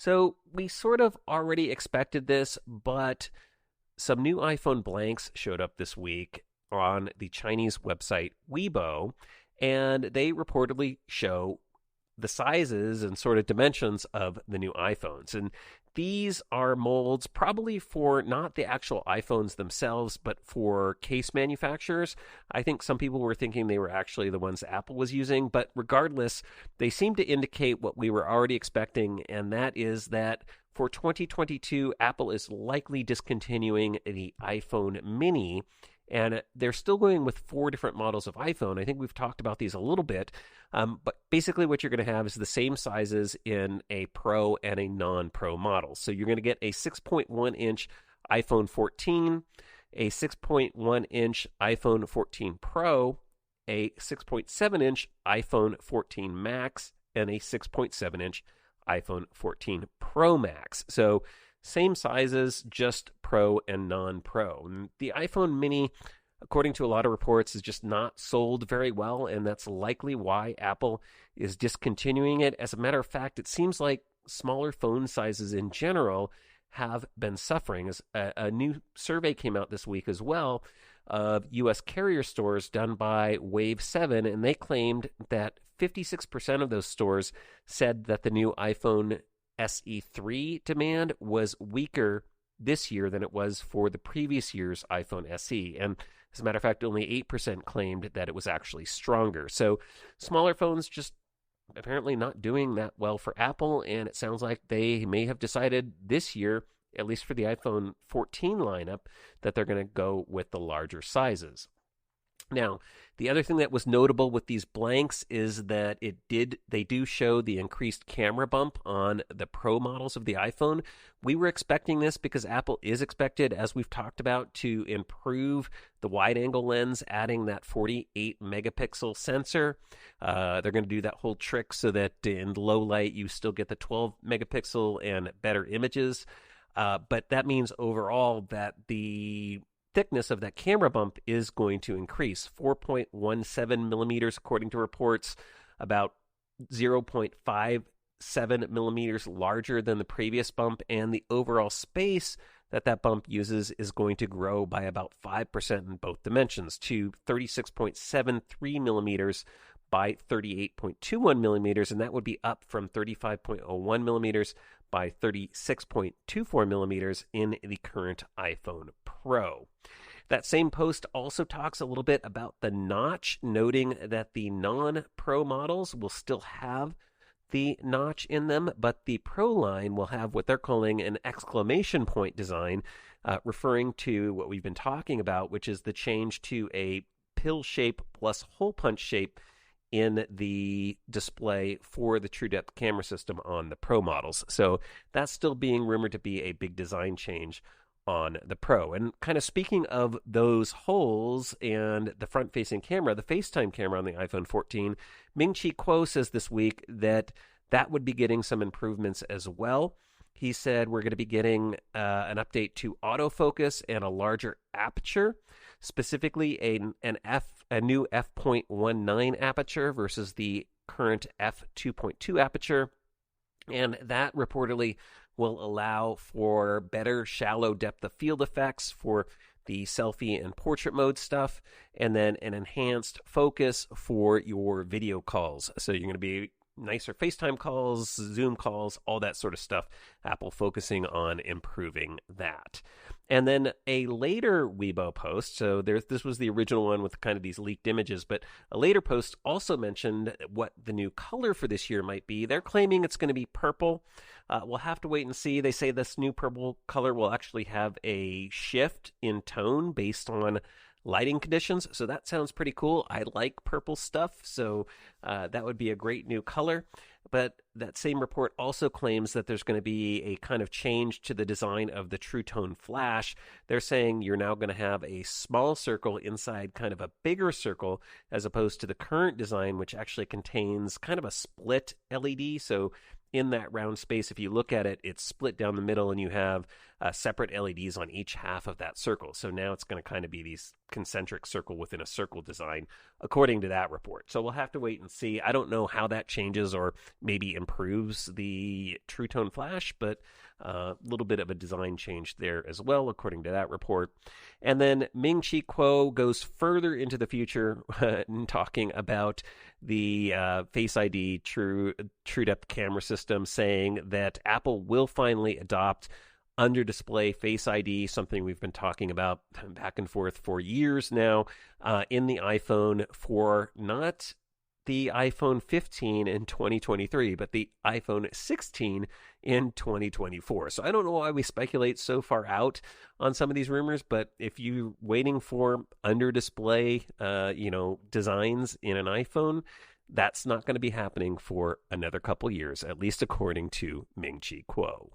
So we sort of already expected this, but some new iPhone blanks showed up this week on the Chinese website Weibo, and they reportedly show the sizes and sort of dimensions of the new iPhones. And these are molds probably for not the actual iPhones themselves, but for case manufacturers. I think some people were thinking they were actually the ones Apple was using, but regardless, they seem to indicate what we were already expecting, and that is that for 2022, Apple is likely discontinuing the iPhone mini, and they're still going with 4 different models of iPhone. I think we've talked about these a little bit, but basically what you're going to have is the same sizes in a Pro and a non-Pro model. So you're going to get a 6.1-inch iPhone 14, a 6.1-inch iPhone 14 Pro, a 6.7-inch iPhone 14 Max, and a 6.7-inch iPhone 14 Pro Max. So same sizes, just Pro and non-Pro. And the iPhone mini, according to a lot of reports, is just not sold very well, and that's likely why Apple is discontinuing it. As a matter of fact, it seems like smaller phone sizes in general have been suffering. As a new survey came out this week as well of U.S. carrier stores done by Wave 7, and they claimed that 56% of those stores said that the new iPhone SE3 demand was weaker this year than it was for the previous year's iPhone SE. And as a matter of fact, only 8% claimed that it was actually stronger. So smaller phones just apparently not doing that well for Apple, and it sounds like they may have decided this year, at least for the iPhone 14 lineup, that they're going to go with the larger sizes. Now, the other thing that was notable with these blanks is that they do show the increased camera bump on the Pro models of the iPhone. We were expecting this because Apple is expected, as we've talked about, to improve the wide-angle lens, adding that 48-megapixel sensor. They're going to do that whole trick so that in low light you still get the 12-megapixel and better images. But that means overall that the thickness of that camera bump is going to increase 4.17 millimeters according to reports, about 0.57 millimeters larger than the previous bump, and the overall space that bump uses is going to grow by about 5% in both dimensions to 36.73 millimeters by 38.21 millimeters, and that would be up from 35.01 millimeters by 36.24 millimeters in the current iPhone Pro. That same post also talks a little bit about the notch, noting that the non-Pro models will still have the notch in them, but the Pro line will have what they're calling an exclamation point design, referring to what we've been talking about, which is the change to a pill shape plus hole punch shape in the display for the Truedepth camera system on the Pro models. So that's still being rumored to be a big design change on the Pro. And kind of speaking of those holes and the front-facing camera, the FaceTime camera on the iPhone 14, Ming-Chi Kuo says this week that would be getting some improvements as well. He said we're going to be getting an update to autofocus and a larger aperture, specifically a new f.19 aperture versus the current f2.2 aperture, and that reportedly will allow for better shallow depth of field effects for the selfie and portrait mode stuff, and then an enhanced focus for your video calls. So you're going to be nicer FaceTime calls, Zoom calls, all that sort of stuff. Apple focusing on improving that. And then a later Weibo post, so this was the original one with kind of these leaked images, but a later post also mentioned what the new color for this year might be. They're claiming it's going to be purple. We'll have to wait and see. They say this new purple color will actually have a shift in tone based on lighting conditions, so that sounds pretty cool. I like purple stuff, so that would be a great new color. But that same report also claims that there's going to be a kind of change to the design of the True Tone flash. They're saying you're now going to have a small circle inside kind of a bigger circle, as opposed to the current design, which actually contains kind of a split LED. So in that round space, if you look at it, it's split down the middle, and you have separate LEDs on each half of that circle. So now it's going to kind of be these concentric circle within a circle design, according to that report. So we'll have to wait and see. I don't know how that changes or maybe improves the True Tone flash, but a little bit of a design change there as well, according to that report. And then Ming-Chi Kuo goes further into the future talking about the Face ID Truedepth camera system, saying that Apple will finally adopt under display Face ID, something we've been talking about back and forth for years now, in the iPhone, for not the iPhone 15 in 2023, but the iPhone 16 in 2024. So I don't know why we speculate so far out on some of these rumors, but if you're waiting for under display, designs in an iPhone, that's not going to be happening for another couple years, at least according to Ming-Chi Kuo.